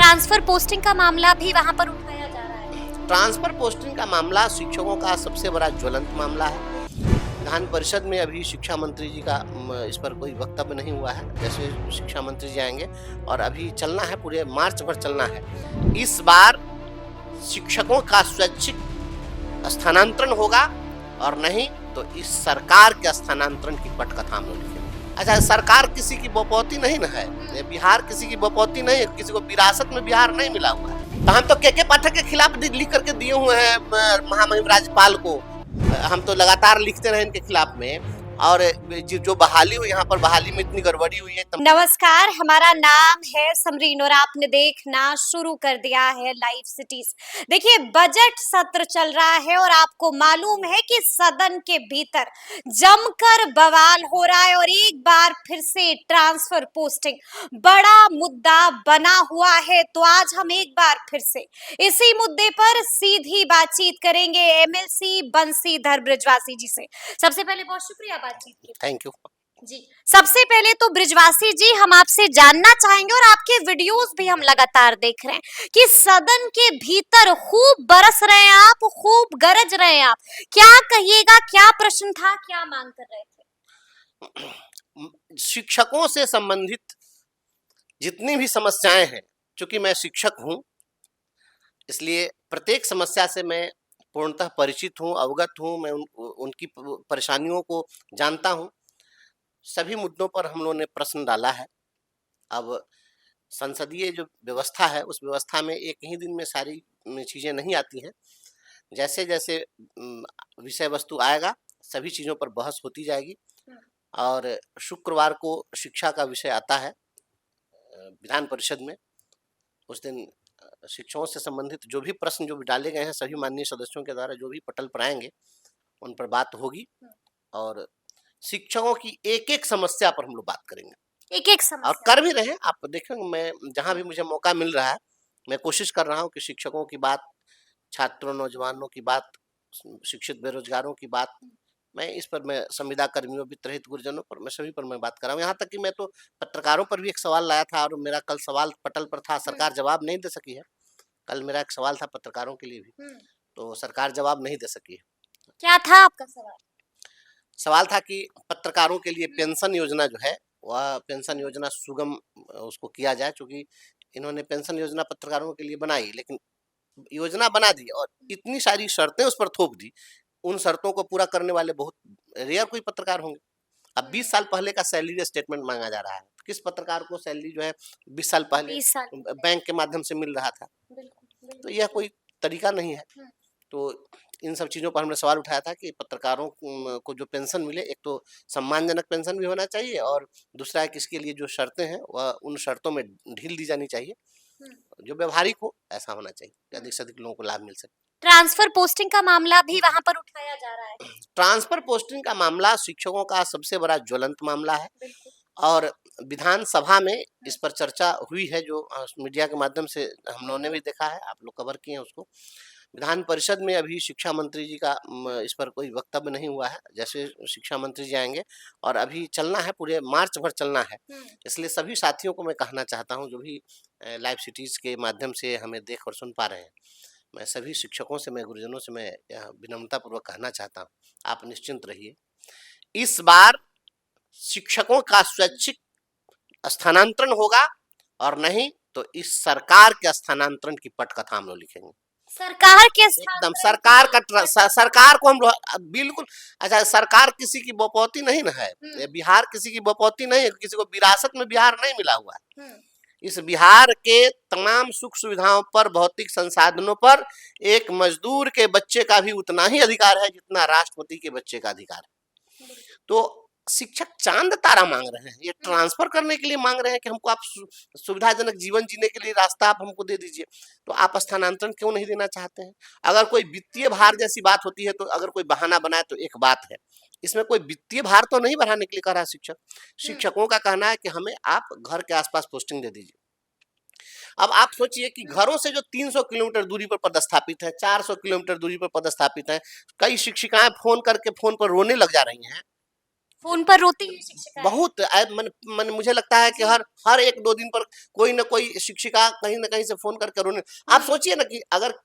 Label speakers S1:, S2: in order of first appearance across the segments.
S1: Transfer posting का मामला भी वहां पर उठाया जा रहा है।
S2: ट्रांसफर पोस्टिंग का मामला शिक्षकों का सबसे बड़ा ज्वलंत मामला है। विधान परिषद में अभी शिक्षा मंत्री जी का इस पर कोई वक्तव्य नहीं हुआ है। जैसे शिक्षा मंत्री जी आएंगे और अभी चलना है, पूरे मार्च भर चलना है। इस बार शिक्षकों का स्वैच्छिक स्थानांतरण होगा और नहीं तो इस सरकार के स्थानांतरण की पटकथा हम लोग लिखेंगे। अच्छा, सरकार किसी की बपौती नहीं ना है, बिहार किसी की बपौती नहीं है, किसी को विरासत में बिहार नहीं मिला हुआ है। तो हम तो के पाठक के खिलाफ लिख करके दिए हुए हैं महामहिम राज्यपाल को। हम तो लगातार लिखते रहे इनके खिलाफ में, और जो बहाली हुई, यहाँ पर बहाली में इतनी गड़बड़ी हुई है।
S1: नमस्कार, हमारा नाम है समरीन और आपने देखना शुरू कर दिया है लाइव सिटीज। देखिए, बजट सत्र चल रहा है और आपको मालूम है कि सदन के भीतर जमकर बवाल हो रहा है और एक बार फिर से ट्रांसफर पोस्टिंग बड़ा मुद्दा बना हुआ है। तो आज हम एक बार फिर से इसी मुद्दे पर सीधी बातचीत करेंगे एमएलसी बंशीधर बृजवासी जी से। सबसे पहले बहुत शुक्रिया बातचीत के लिए।
S2: थैंक यू
S1: जी, सबसे पहले तो बृजवासी जी, हम आपसे जानना चाहेंगे और आपके वीडियोस भी हम लगातार देख रहे हैं कि सदन के भीतर खूब बरस रहे हैं आप, खूब गरज रहे हैं आप। क्या कहिएगा, क्या प्रश्न था, क्या मांग कर रहे थे?
S2: शिक्षकों से संबंधित जितनी भी समस्याएं हैं, चूंकि मैं शिक्षक हूं इसलिए प्रत्येक समस्या से मैं पूर्णतः परिचित हूं, अवगत हूं। मैं उनकी परेशानियों को जानता हूं। सभी मुद्दों पर हम लोगों ने प्रश्न डाला है। अब संसदीय जो व्यवस्था है, उस व्यवस्था में एक ही दिन में सारी चीजें नहीं आती हैं। जैसे जैसे विषय वस्तु आएगा, सभी चीजों पर बहस होती जाएगी। और शुक्रवार को शिक्षा का विषय आता है विधान परिषद में। उस दिन शिक्षकों से संबंधित जो भी प्रश्न जो भी डाले गए हैं, सभी माननीय सदस्यों के द्वारा जो भी पटल पर आएंगे उन पर बात होगी और शिक्षकों की एक एक समस्या पर हम लोग बात करेंगे,
S1: एक एक समस्या।
S2: और कर भी रहे हैं। आप देखेंगे, मैं जहां भी मुझे मौका मिल रहा है मैं कोशिश कर रहा हूं कि शिक्षकों की बात, छात्रों, नौजवानों की बात, शिक्षित बेरोजगारों की बात, मैं इस पर, मैं संविदा कर्मियों, वित्त रहित गुरुजनों पर, मैं सभी पर मैं बात कर रहा हूँ। यहाँ तक कि मैं तो पत्रकारों पर भी एक सवाल लाया था और मेरा कल सवाल पटल पर था, सरकार जवाब नहीं दे सकी है। कल मेरा एक सवाल था पत्रकारों के लिए भी, तो सरकार जवाब नहीं दे सकी है।
S1: क्या था आपका सवाल?
S2: सवाल था कि पत्रकारों के लिए पेंशन योजना जो है, वह पेंशन योजना सुगम उसको किया जाए। चूंकि इन्होंने पेंशन योजना पत्रकारों के लिए बनाई, लेकिन योजना बना दी और इतनी सारी शर्तें उस पर थोप दी। उन शर्तों को पूरा करने वाले बहुत रेयर कोई पत्रकार होंगे। अब 20 साल पहले का सैलरी स्टेटमेंट मांगा जा रहा है। किस पत्रकार को सैलरी जो है 20 साल पहले
S1: 20 साल
S2: बैंक के माध्यम से मिल रहा था? तो यह कोई तरीका नहीं है। तो इन सब चीज़ों पर हमने सवाल उठाया था कि पत्रकारों को जो पेंशन मिले, एक तो सम्मानजनक पेंशन भी होना चाहिए, और दूसरा है कि इसके लिए जो शर्तें हैं वह उन शर्तों में ढील दी जानी चाहिए, जो व्यवहारिक हो, ऐसा होना चाहिए कि अधिक से अधिक लोगों को लाभ मिल सके।
S1: ट्रांसफर पोस्टिंग का मामला भी वहां पर उठाया जा रहा है।
S2: ट्रांसफर पोस्टिंग का मामला शिक्षकों का सबसे बड़ा ज्वलंत मामला है, और विधानसभा में इस पर चर्चा हुई है, जो मीडिया के माध्यम से हम लोगों ने भी देखा है, आप लोग कवर किए हैं उसको। विधान परिषद में अभी शिक्षा मंत्री जी का इस पर कोई वक्तव्य नहीं हुआ है। जैसे शिक्षा मंत्री जी आएंगे और अभी चलना है, पूरे मार्च भर चलना है। इसलिए सभी साथियों को मैं कहना चाहता हूं, जो भी लाइव सिटीज के माध्यम से हमें देख और सुन पा रहे हैं, मैं सभी शिक्षकों से, मैं गुरुजनों से मैं विनम्रता पूर्वक कहना चाहता हूं, आप निश्चिंत रहिए। इस बार शिक्षकों का स्वैच्छिक स्थानांतरण होगा और नहीं तो इस सरकार के स्थानांतरण की पटकथा हम लोग लिखेंगे।
S1: सरकार के
S2: एकदम सरकार का सरकार को हम लोग बिल्कुल। अच्छा, सरकार किसी की बपौती नहीं ना है, बिहार किसी की बपौती नहीं है, किसी को विरासत में बिहार नहीं मिला हुआ है। इस बिहार के तमाम सुख सुविधाओं पर, भौतिक संसाधनों पर एक मजदूर के बच्चे का भी उतना ही अधिकार है जितना राष्ट्रपति के बच्चे का अधिकार है। तो शिक्षक चांद तारा मांग रहे हैं, ये ट्रांसफर करने के लिए मांग रहे हैं कि हमको आप सुविधाजनक जीवन जीने के लिए रास्ता आप हमको दे दीजिए। तो आप स्थानांतरण क्यों नहीं देना चाहते हैं? अगर कोई वित्तीय भार जैसी बात होती है तो अगर कोई बहाना बनाए तो एक बात है, इसमें कोई वित्तीय भार तो नहीं बढ़ाने के लिए कह रहा है शिक्षक। शिक्षकों का कहना है कि हमें आप घर के आसपास पोस्टिंग दे दीजिए। अब आप सोचिए कि घरों से जो 300 किलोमीटर दूरी पर पदस्थापित है, 400 किलोमीटर दूरी पर पदस्थापित है, कई शिक्षिकाएं फोन करके फोन पर रोने लग जा रही हैं
S1: फोन पर रोती है शिक्षिका?
S2: बहुत मन मुझे लगता है कि हर हर 1-2 दिन पर कोई ना कोई शिक्षिका कहीं न कहीं से फ़ोन करके रोने। आप सोचिए ना कि अगर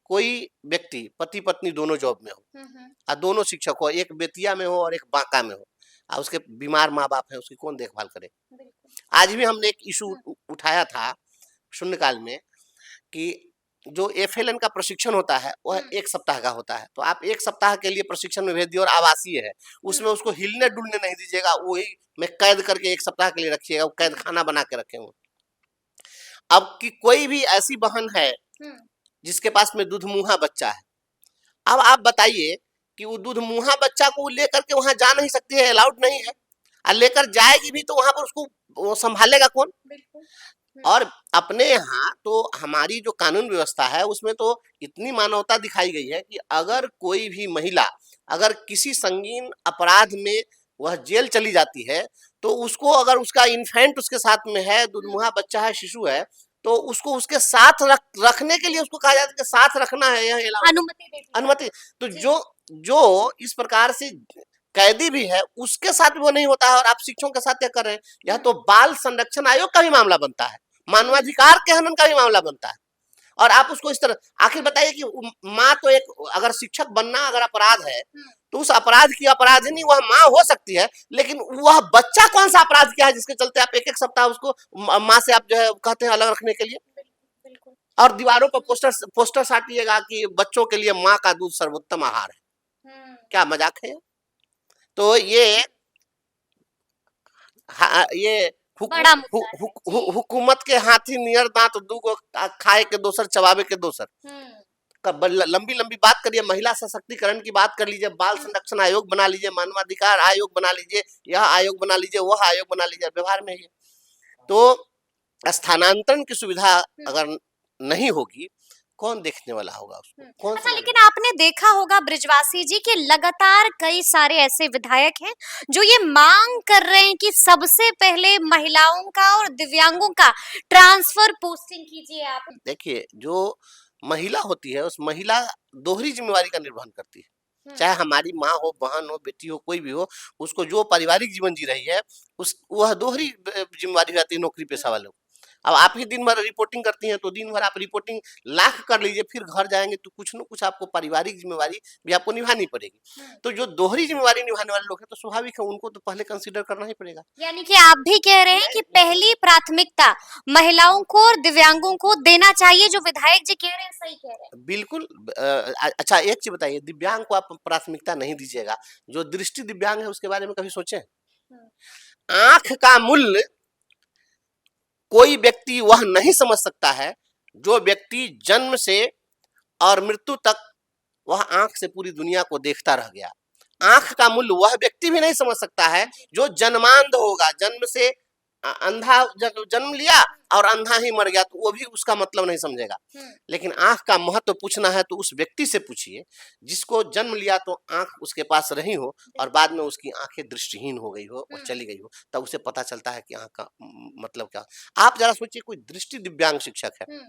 S2: कोई व्यक्ति पति-पत्नी दोनों जॉब में हो दोनों शिक्षक हो, एक बेतिया में हो और एक बांका में हो, उसके बीमार माँ-बाप हैं, उसकी कौन देखभाल करे? आज भी हमने एक इश्यू उठाया था शून्यकाल में कि जो एफएलएन का प्रशिक्षण होता है वह 1 सप्ताह का होता है। तो आप 1 सप्ताह के लिए प्रशिक्षण में भेज दिए और आवासीय है। उसमें उसको हिलने-डुलने नहीं दीजिएगा, वही में कैद करके 1 सप्ताह के लिए रखिएगा, वो कैद खाना बना के रखे हुए। अब कि कोई भी ऐसी बहन है जिसके पास में दूध-मुहा बच्चा है। अब आप बताइए कि वो दूध-मुहा बच्चा को लेकर के वहाँ जा नहीं सकती है, अलाउड नहीं है। लेकर जाएगी भी तो वहाँ पर उसको वो सँभालेगा कौन? और अपने यहाँ तो हमारी जो कानून व्यवस्था है उसमें तो इतनी मानवता दिखाई गई है कि अगर कोई भी महिला अगर किसी संगीन अपराध में वह जेल चली जाती है तो उसको अगर उसका इन्फेंट उसके साथ में है, दूधमुहा बच्चा है, शिशु है, तो उसको उसके साथ रखने के लिए उसको कहा जाता है कि साथ रखना है, यह अनुमति। तो जो इस प्रकार से कैदी भी है उसके साथ वो नहीं होता है और आप शिक्षकों के साथ क्या कर रहे हैं? यह तो बाल संरक्षण आयोग का भी मामला बनता है, मानवाधिकार के हनन का भी मामला बनता है। और आप उसको इस तरह आखिर बताइए कि माँ तो एक अगर शिक्षक बनना अगर अपराध है तो उस अपराध की अपराधिनी वह माँ हो सकती है, लेकिन वह बच्चा कौन सा अपराध किया है जिसके चलते आप 1-1 सप्ताह उसको माँ से आप जो है कहते हैं अलग रखने के लिए? और दीवारों पर पोस्टर साटिएगा कि बच्चों के लिए माँ का दूध सर्वोत्तम आहार है। क्या मजाक है? तो ये हुकूमत के हाथी नियर दांत दूगो खाए के दोसर चबावे के दोसर। लंबी लंबी बात करिए, महिला सशक्तिकरण की बात कर लीजिए, बाल संरक्षण आयोग बना लीजिए, मानवाधिकार आयोग बना लीजिए, यह आयोग बना लीजिए, वह आयोग बना लीजिए, व्यवहार में ही तो स्थानांतरण की सुविधा अगर नहीं होगी कौन देखने वाला होगा उसको? कौन
S1: अच्छा, लेकिन आपने देखा होगा ब्रिजवासी जी कि लगातार कई सारे ऐसे विधायक हैं जो ये मांग कर रहे हैं कि सबसे पहले महिलाओं का और दिव्यांगों का ट्रांसफर पोस्टिंग कीजिए आप।
S2: देखिए, जो महिला होती है उस महिला दोहरी जिम्मेवारी का निर्वहन करती है, चाहे हमारी माँ हो, बहन हो, बेटी हो, कोई भी हो, उसको जो पारिवारिक जीवन जी रही है उस वह दोहरी जिम्मेवारी रहती है नौकरी पेशा वालों को। अब आप ही दिन भर रिपोर्टिंग करती हैं तो दिन भर आप रिपोर्टिंग लाख कर लीजिए, फिर घर जाएंगे तो कुछ न कुछ आपको पारिवारिक जिम्मेवारी भी आपको निभानी पड़ेगी। तो जो दोहरी जिम्मेवारी निभाने वाले लोग हैं तो स्वाभाविक है उनको तो पहले कंसिडर करना ही पड़ेगा।
S1: यानी कि आप भी कह रहे हैं कि पहली प्राथमिकता महिलाओं को और दिव्यांगों को देना चाहिए, जो विधायक जी कह रहे हैं सही कह रहे हैं।
S2: बिल्कुल। अच्छा एक चीज बताइए, दिव्यांग को आप प्राथमिकता नहीं दीजिएगा, जो दृष्टि दिव्यांग है उसके बारे में कभी सोचे? आंख का मूल्य कोई व्यक्ति वह नहीं समझ सकता है जो व्यक्ति जन्म से और मृत्यु तक वह आंख से पूरी दुनिया को देखता रह गया। आंख का मूल्य वह व्यक्ति भी नहीं समझ सकता है जो जन्मांध होगा, जन्म से अंधा जन्म लिया और अंधा ही मर गया तो वो भी उसका मतलब नहीं समझेगा। लेकिन आंख का महत्व पूछना है तो उस व्यक्ति से पूछिए जिसको जन्म लिया तो आंख उसके पास रही हो और बाद में उसकी आंखें दृष्टिहीन हो गई हो और चली गई हो, तब उसे पता चलता है कि आंख का मतलब क्या। आप जरा सोचिए, कोई दृष्टि दिव्यांग शिक्षक है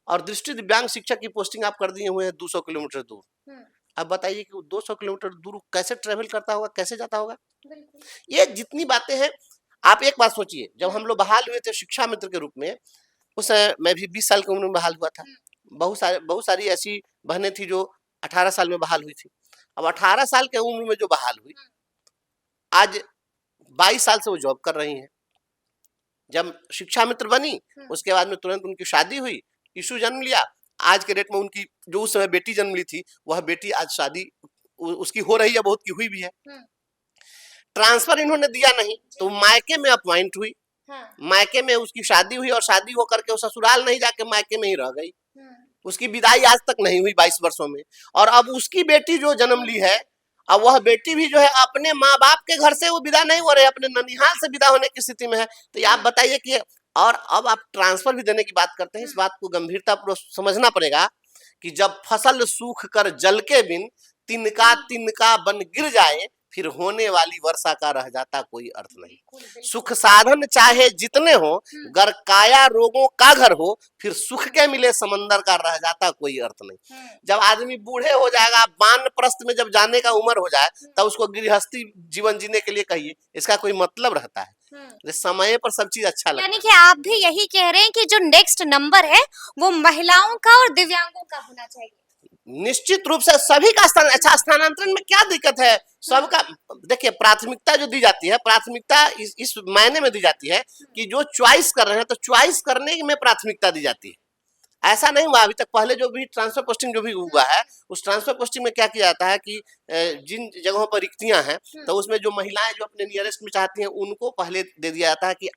S2: और दृष्टि दिव्यांग शिक्षक की पोस्टिंग आप कर दिए हुए हैं 200 किलोमीटर दूर। अब बताइए कि 200 किलोमीटर दूर कैसे ट्रेवल करता होगा, कैसे जाता होगा? ये जितनी बातें हैं, आप एक बात सोचिए, जब हम लोग बहाल हुए थे शिक्षा मित्र के रूप में, उस समय मैं भी 20 साल की उम्र में बहाल हुआ था। बहुत सारी ऐसी बहनें थी जो 18 साल में बहाल हुई थी। अब 18 साल के उम्र में जो बहाल हुई, आज 22 साल से वो जॉब कर रही हैं। जब शिक्षा मित्र बनी उसके बाद में तुरंत उनकी शादी हुई, यीशु जन्म लिया, आज के डेट में उनकी जो उस समय बेटी जन्म ली थी वह बेटी आज शादी उसकी हो रही है, बहुत की हुई भी है। ट्रांसफर इन्होंने दिया नहीं तो मायके में अपॉइंट हुई, मायके में उसकी शादी हुई और शादी होकर के ससुराल नहीं जाके मायके में ही रह गई। उसकी विदाई आज तक नहीं हुई 22 वर्षों में। और अब उसकी बेटी जो जन्म ली है, अब वह बेटी भी जो है अपने माँ बाप के घर से वो विदा नहीं हो रहे, अपने ननिहाल से विदा होने की स्थिति में है। तो आप बताइए कि और अब आप ट्रांसफर भी देने की बात करते हैं, इस बात को गंभीरता पूर्वक समझना पड़ेगा कि जब फसल सूख कर जल के बिन तिनका तिनका बन गिर जाए फिर होने वाली वर्षा का रह जाता कोई अर्थ नहीं।
S1: बिल्कुल, बिल्कुल।
S2: सुख साधन चाहे जितने हो, गर काया रोगों का घर हो, फिर सुख के मिले समंदर का रह जाता कोई अर्थ नहीं। जब आदमी बूढ़े हो जाएगा, वानप्रस्थ में जब जाने का उम्र हो जाए, तब उसको गृहस्थी जीवन जीने के लिए कहिए, इसका कोई मतलब रहता है? समय पर सब चीज अच्छा लगता
S1: यानी
S2: है।
S1: कि आप भी यही कह रहे हैं कि जो नेक्स्ट नंबर है वो महिलाओं का और दिव्यांगों का होना चाहिए।
S2: निश्चित रूप से सभी का स्थान अच्छा, स्थानांतरण में क्या दिक्कत है? सबका देखिए, प्राथमिकता जो दी जाती है, प्राथमिकता इस मायने में दी जाती है कि जो चॉइस कर रहे हैं तो चॉइस करने में प्राथमिकता दी जाती है। ऐसा नहीं हुआ अभी तक। पहले जो भी ट्रांसफर पोस्टिंग जो भी हुआ है, उस ट्रांसफर पोस्टिंग में क्या किया जाता है कि जिन जगहों पर रिक्तियां हैं, तो उसमें जो महिलाएं जो अपने नियरेस्ट में चाहती हैं, उनको पहले दे दिया जाता है कि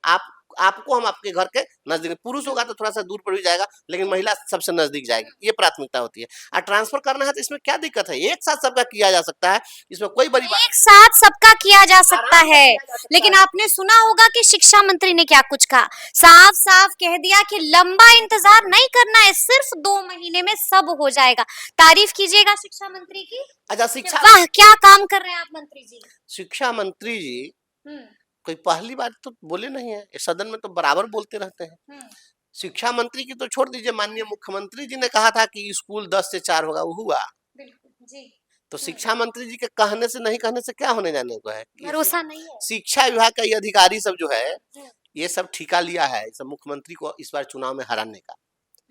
S2: आपको हम आपके घर के नजदीक। पुरुष होगा तो थोड़ा सा दूर पर भी जाएगा, लेकिन महिला सबसे नजदीक जाएगी, ये प्राथमिकता होती है। और ट्रांसफर करना है तो इसमें क्या दिक्कत है? एक साथ सबका किया जा सकता है, इसमें कोई बड़ी बात
S1: एक साथ सबका किया जा सकता
S2: आराम से
S1: है,
S2: किया जा सकता
S1: लेकिन
S2: है।
S1: आपने सुना होगा कि शिक्षा मंत्री ने क्या कुछ कहा। साफ साफ कह दिया कि लंबा इंतजार नहीं करना है, सिर्फ 2 महीने में सब हो जाएगा। तारीफ कीजिएगा शिक्षा मंत्री की।
S2: अच्छा,
S1: कि
S2: शिक्षा
S1: वाह क्या काम कर रहे हैं आप मंत्री जी।
S2: शिक्षा मंत्री जी
S1: हम्म
S2: कोई पहली बार तो बोले नहीं है, इस सदन में तो बराबर बोलते रहते हैं।
S1: हम्म
S2: शिक्षा मंत्री की तो छोड़ दीजिए, माननीय मुख्यमंत्री जी ने कहा था कि स्कूल 10 से 4 होगा, वो हुआ।
S1: बिल्कुल जी।
S2: तो शिक्षा मंत्री जी के कहने से नहीं कहने से क्या होने जाने को है?
S1: भरोसा नहीं है।
S2: शिक्षा विभाग का ये अधिकारी सब जो है,
S1: हम्म,
S2: ये सब ठिका लिया है सब मुख्यमंत्री को इस बार चुनाव में हराने का।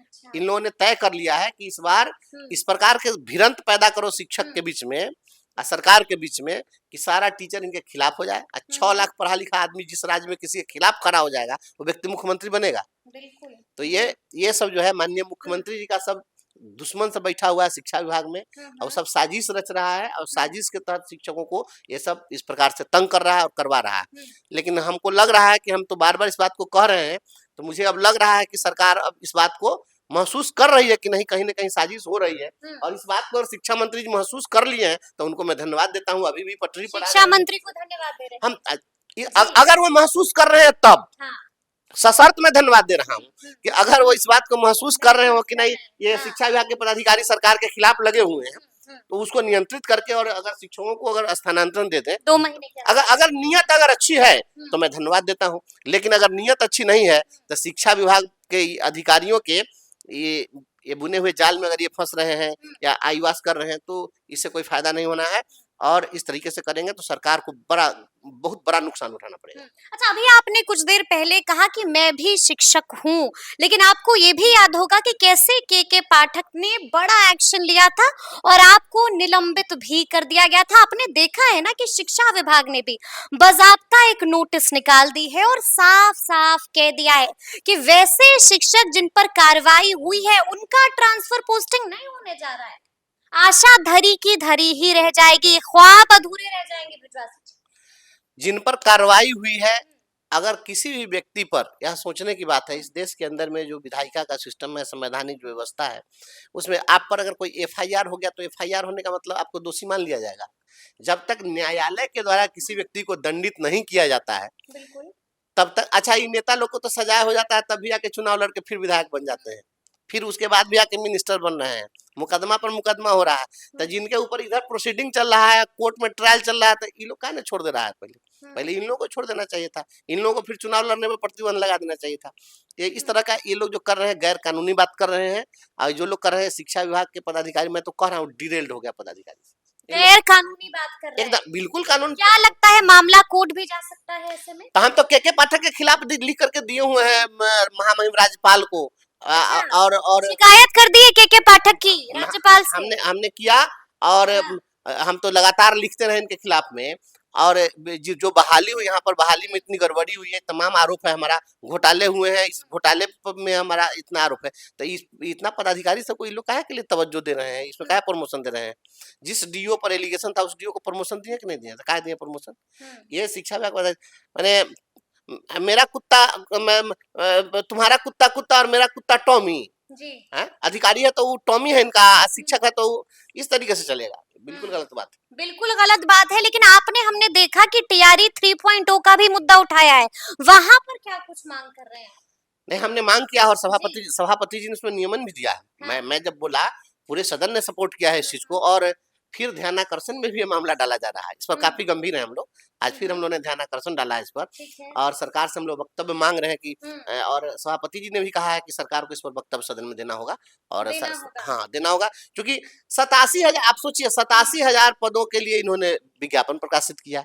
S1: अच्छा।
S2: इन लोगों ने तय कर लिया है कि इस बार
S1: हम्म,
S2: इस प्रकार के भिड़ंत पैदा करो शिक्षक के बीच में और सरकार के बीच में कि सारा टीचर इनके खिलाफ हो जाए। 6 लाख पढ़ा लिखा आदमी जिस राज्य में किसी के खिलाफ खड़ा हो जाएगा, वो व्यक्ति मुख्यमंत्री बनेगा।
S1: बिल्कुल।
S2: तो ये सब जो है माननीय मुख्यमंत्री जी का सब दुश्मन से बैठा हुआ है शिक्षा विभाग में, और सब साजिश रच रहा है, और साजिश के तहत शिक्षकों को ये सब इस प्रकार से तंग कर रहा है और करवा रहा है। लेकिन हमको लग रहा है कि हम तो बार बार इस बात को कह रहे हैं, तो मुझे अब लग रहा है कि सरकार अब इस बात को महसूस कर रही है कि नहीं, कहीं ना कहीं साजिश हो रही है। और इस बात को अगर शिक्षा मंत्री जी महसूस कर लिए हैं तो उनको मैं धन्यवाद देता हूँ। अभी भी पटरी पर
S1: शिक्षा मंत्री को धन्यवाद दे रहे हैं।
S2: हम अगर वो महसूस कर रहे हैं तब
S1: हाँ।
S2: सशर्त मैं धन्यवाद दे रहा हूँ कि अगर वो इस बात को महसूस कर रहे हो कि नहीं, ये शिक्षा विभाग के पदाधिकारी सरकार के खिलाफ लगे हुए हैं, तो उसको नियंत्रित करके और अगर शिक्षकों को अगर स्थानांतरण दे दें,
S1: 2 महीने के
S2: अगर नियत अगर अच्छी है तो मैं धन्यवाद देता हूँ। लेकिन अगर नियत अच्छी नहीं है तो शिक्षा विभाग के अधिकारियों के ये बुने हुए जाल में अगर ये फंस रहे हैं या आईवास कर रहे हैं, तो इससे कोई फायदा नहीं होना है। और इस तरीके से करेंगे तो सरकार को बहुत बड़ा नुकसान उठाना पड़ेगा।
S1: अच्छा, अभी आपने कुछ देर पहले कहा कि मैं भी शिक्षक हूँ, लेकिन आपको ये भी याद होगा कि कैसे के पाठक ने बड़ा एक्शन लिया था और आपको निलंबित भी कर दिया गया था। आपने देखा है ना कि शिक्षा विभाग ने भी बाज़ाब्ता एक नोटिस निकाल दी है और साफ साफ कह दिया है कि वैसे शिक्षक जिन पर कार्रवाई हुई है उनका ट्रांसफर पोस्टिंग नहीं होने जा रहा है। आशा धरी की धरी ही रह जाएगी, ख्वाब अधूरे रह जाएंगे। बृजवासी जी।
S2: जिन पर कार्रवाई हुई है, अगर किसी भी व्यक्ति पर, यह सोचने की बात है, इस देश के अंदर में जो विधायिका का सिस्टम है, संवैधानिक जो व्यवस्था है, उसमें आप पर अगर कोई एफआईआर हो गया तो एफआईआर होने का मतलब आपको दोषी मान लिया जाएगा। जब तक न्यायालय के द्वारा किसी व्यक्ति को दंडित नहीं किया जाता है,
S1: बिल्कुल।
S2: तब तक अच्छा, ये नेता लोग को तो सजा हो जाता है, तब भी आके चुनाव लड़के फिर विधायक बन जाते हैं, फिर उसके बाद भी आके मिनिस्टर बन रहे हैं, मुकदमा पर मुकदमा हो रहा है। तो जिनके ऊपर इधर प्रोसीडिंग चल रहा है, कोर्ट में ट्रायल चल रहा है, तो इन लोग का ना छोड़ दे रहा है। पहले इन लोगों को छोड़ देना चाहिए था, इन लोगों को फिर चुनाव लड़ने में प्रतिबंध लगा देना चाहिए था। ये इस तरह का ये लोग जो कर रहे हैं, गैर कानूनी बात कर रहे हैं। और जो लोग कर रहे हैं शिक्षा विभाग के पदाधिकारी, मैं तो कह रहा हूँ डिरेल्ड हो गया पदाधिकारी,
S1: गैर कानूनी बात कर रहे हैं।
S2: एकदम बिल्कुल कानून।
S1: क्या लगता है मामला कोर्ट भी जा सकता है ऐसे में?
S2: तो हम तो के पाठक के खिलाफ लिख करके दिए हुए हैं महामहिम राज्यपाल को, और
S1: शिकायत कर दी है के पाठक की राज्यपाल से।
S2: हमने किया, और हम तो लगातार लिखते रहे इनके खिलाफ में। और जो बहाली हुई, यहाँ पर बहाली में इतनी गड़बड़ी हुई है, तमाम आरोप है, हमारा घोटाले हुए हैं, इस घोटाले में हमारा इतना आरोप है। तो इतना पदाधिकारी सबको इन लोग काहे के लिए तवज्जो दे रहे हैं, इसमें काहे प्रमोशन दे रहे हैं? जिस डीओ पर एलिगेशन था उस डीओ को प्रमोशन दिए कि नहीं दिए? काहे दिए प्रमोशन? ये शिक्षा विभाग मैंने मेरा कुत्ता तुम्हारा कुत्ता कुत्ता और मेरा कुत्ता टॉमी
S1: जी।
S2: है, अधिकारी है तो वो टॉमी है इनका, शिक्षक है तो इस तरीके से चलेगा। बिल्कुल गलत बात है।
S1: बिल्कुल गलत बात है, लेकिन हमने देखा कि टीआरई 3.0 का भी मुद्दा उठाया है, वहां पर क्या कुछ मांग कर रहे हैं?
S2: नहीं, हमने मांग किया और सभापति जी ने उसमें नियमन भी दिया है। मैं जब बोला, पूरे सदन ने सपोर्ट किया है इस चीज को। और फिर ध्यानाकर्षण में भी ये मामला डाला जा रहा है। इस पर काफी गंभीर है हम लोग। आज फिर हम लोगों ने ध्यानाकर्षण डाला है इस पर,
S1: ठीक है।
S2: और सरकार से हम लोग वक्तव्य मांग रहे हैं कि और सभापति जी ने भी कहा है कि सरकार को इस पर वक्तव्य सदन में देना होगा, और
S1: देना होगा।
S2: हाँ देना होगा, क्योंकि 87,000, आप सोचिए 87,000 पदों के लिए इन्होंने विज्ञापन प्रकाशित किया,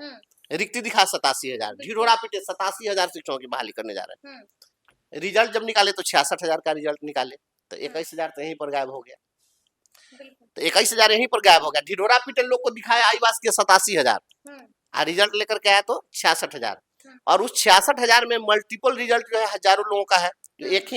S2: रिक्ति दिखा 87,000, ढिढोरा पीटे 87,000 शिक्षकों की बहाली करने जा रहे हैं। रिजल्ट जब निकाले तो 66,000 का रिजल्ट निकाले, तो 21,000 तो यहीं पर गायब हो गया। तो 21,000 यहीं पर गायब हो गया। ढिढोरा पीटे लोग को दिखाया आईवास के 87,000, और रिजल्ट लेकर के आया तो 66,000, और उस 66,000 में मल्टीपल रिजल्ट जो है हजारों लोगों का है। जो एक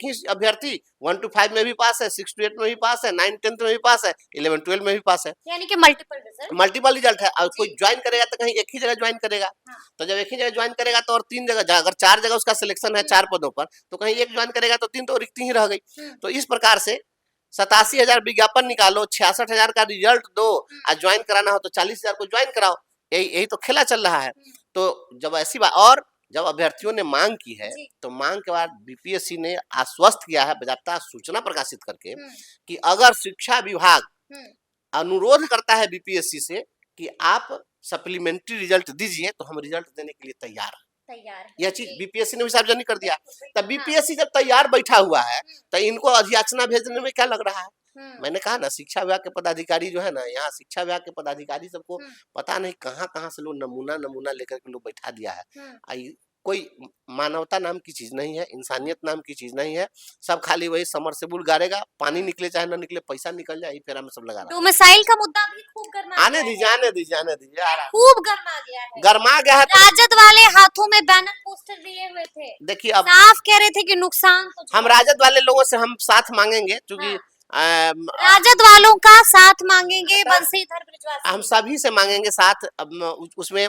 S2: ही अभ्यर्थी 1 to 5 में भी पास है, 6 to 8 में भी पास है, 9 10 में भी पास है, 11 12 में भी पास है,
S1: यानी कि मल्टीपल रिजल्ट
S2: है। और कोई ज्वाइन करेगा तो कहीं एक ही जगह ज्वाइन करेगा, तो जब एक ही जगह ज्वाइन करेगा तो, और 3 जगह, अगर 4 जगह उसका सिलेक्शन है 4 पदों पर, तो कहीं एक ज्वाइन करेगा तो 3 तो रिक्ति ही रह गई। तो इस प्रकार से 87,000 विज्ञापन निकालो, 66,000 का रिजल्ट दो, और ज्वाइन कराना हो तो 40,000 को ज्वाइन कराओ, यही तो खेला चल रहा है। तो जब ऐसी बात, और जब अभ्यर्थियों ने मांग की है, तो मांग के बाद बीपीएससी ने आश्वस्त किया है बाकायदा सूचना प्रकाशित करके कि अगर शिक्षा विभाग अनुरोध करता है बीपीएससी से कि आप सप्लीमेंट्री रिजल्ट दीजिए, तो हम रिजल्ट देने के लिए तैयार हैं। यह चीज बीपीएससी ने भी सार्वजनिक कर दिया। तब बीपीएससी जब तैयार बैठा हुआ है, तो इनको अधियाचना भेजने में क्या लग रहा है? मैंने कहा ना, शिक्षा विभाग के पदाधिकारी जो है ना, यहाँ शिक्षा विभाग के पदाधिकारी सबको पता नहीं कहाँ कहाँ से लोग नमूना लेकर के लोग बैठा दिया है। कोई मानवता नाम की चीज नहीं है, इंसानियत नाम की चीज नहीं है। सब खाली वही समरसेबुल गाड़ेगा, पानी निकले चाहे ना निकले, पैसा निकल जाए, फेरा में सब लगा रहा है।
S1: डोमिसाइल का मुद्दा भी खूब गरमा
S2: आने दीजिए
S1: खूब गरमा
S2: गया है।
S1: राजद वाले हाथों में बैनर पोस्टर लिए हुए थे।
S2: देखिए, अब
S1: साफ कह रहे थे कि नुकसान तो
S2: हम राजद वाले लोगों से हम साथ मांगेंगे, क्योंकि
S1: राजद वालों का साथ मांगेंगे, बंशीधर बृजवासी
S2: हम सभी से मांगेंगे साथ। उसमें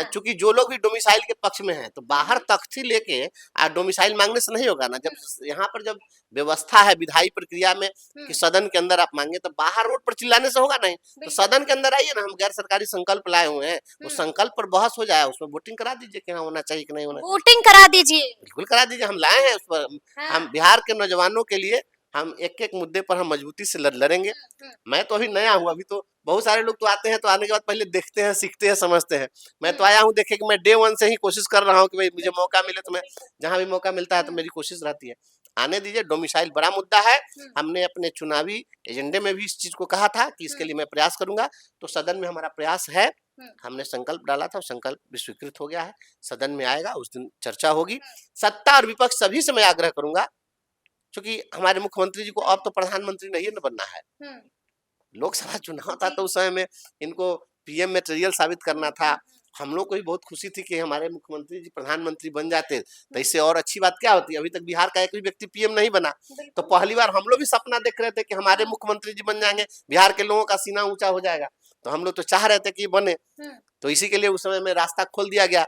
S2: चूंकि जो लोग भी डोमिसाइल के पक्ष में हैं, तो बाहर तख्ती लेके डोमिसाइल मांगने से नहीं होगा ना। जब यहाँ पर जब व्यवस्था है विधायी प्रक्रिया में कि सदन के अंदर आप मांगे, तो बाहर रोड पर चिल्लाने से होगा नहीं। तो सदन के अंदर आइए ना, हम गैर सरकारी संकल्प लाए हुए हैं, उस संकल्प पर बहस हो जाए, उसमें वोटिंग करा दीजिए कि हाँ होना चाहिए कि नहीं होना चाहिए।
S1: वोटिंग करा दीजिए,
S2: बिल्कुल करा दीजिए, हम लाए हैं उस पर। हम बिहार के नौजवानों के लिए हम एक एक मुद्दे पर हम मजबूती से लड़ेंगे। मैं तो अभी नया हूँ, अभी तो बहुत सारे लोग तो आते हैं, तो आने के बाद पहले देखते हैं, सीखते हैं, समझते हैं। मैं तो आया हूँ देखे कि मैं डे 1 से ही कोशिश कर रहा हूँ कि भाई मुझे मौका मिले, तो मैं जहाँ भी मौका मिलता है तो मेरी कोशिश रहती है। आने दीजिए, डोमिसाइल बड़ा मुद्दा है। हमने अपने चुनावी एजेंडे में भी इस चीज को कहा था कि इसके लिए मैं प्रयास करूंगा, तो सदन में हमारा प्रयास है। हमने संकल्प डाला था, संकल्प भी स्वीकृत हो गया है, सदन में आएगा, उस दिन चर्चा होगी। सत्ता और विपक्ष सभी से मैं आग्रह करूंगा, क्योंकि हमारे मुख्यमंत्री जी को अब तो प्रधानमंत्री नहीं न बनना है। लोकसभा चुनाव था तो उस समय में इनको पीएम मटेरियल साबित करना था। हम लोग को भी बहुत खुशी थी कि हमारे मुख्यमंत्री जी प्रधानमंत्री बन जाते, तो इससे और अच्छी बात क्या होती। अभी तक बिहार का एक भी व्यक्ति पीएम नहीं बना, तो पहली बार हम लोग भी सपना देख रहे थे कि हमारे मुख्यमंत्री जी बन जाएंगे, बिहार के लोगों का सीना ऊंचा हो जाएगा। तो हम लोग तो चाह रहे थे कि बने, तो इसी के लिए उस समय में रास्ता खोल दिया गया।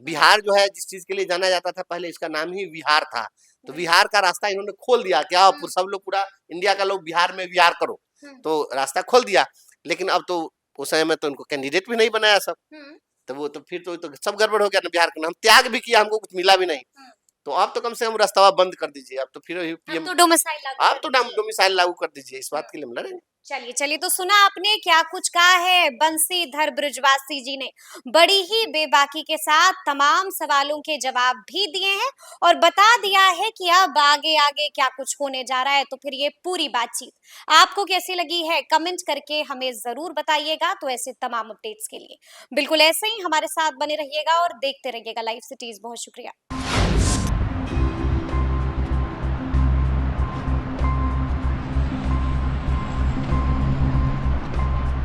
S2: बिहार जो है, जिस चीज के लिए जाना जाता था पहले, इसका नाम ही बिहार था, तो बिहार का रास्ता इन्होंने खोल दिया। क्या सब लोग, पूरा इंडिया का लोग बिहार में बिहार करो, तो रास्ता खोल दिया। लेकिन अब तो उस समय में तो इनको कैंडिडेट भी नहीं बनाया सब, तो वो तो फिर तो सब गड़बड़ हो गया ना। बिहार का नाम त्याग भी किया, हमको कुछ मिला भी नहीं। तो आप तो कम से कम रास्ता बंद कर दीजिए। अब तो फिर
S1: अब तो डोमिसाइल
S2: लागू कर दीजिए। इस बात के लिए हम लड़ेंगे।
S1: चलिए तो सुना आपने क्या कुछ कहा है बंशीधर बृजवासी जी ने। बड़ी ही बेबाकी के साथ तमाम सवालों के जवाब भी दिए हैं और बता दिया है कि अब आगे आगे क्या कुछ होने जा रहा है। तो फिर ये पूरी बातचीत आपको कैसी लगी है, कमेंट करके हमें जरूर बताइएगा। तो ऐसे तमाम अपडेट्स के लिए बिल्कुल ऐसे ही हमारे साथ बने रहिएगा और देखते रहिएगा लाइव सिटीज। बहुत शुक्रिया।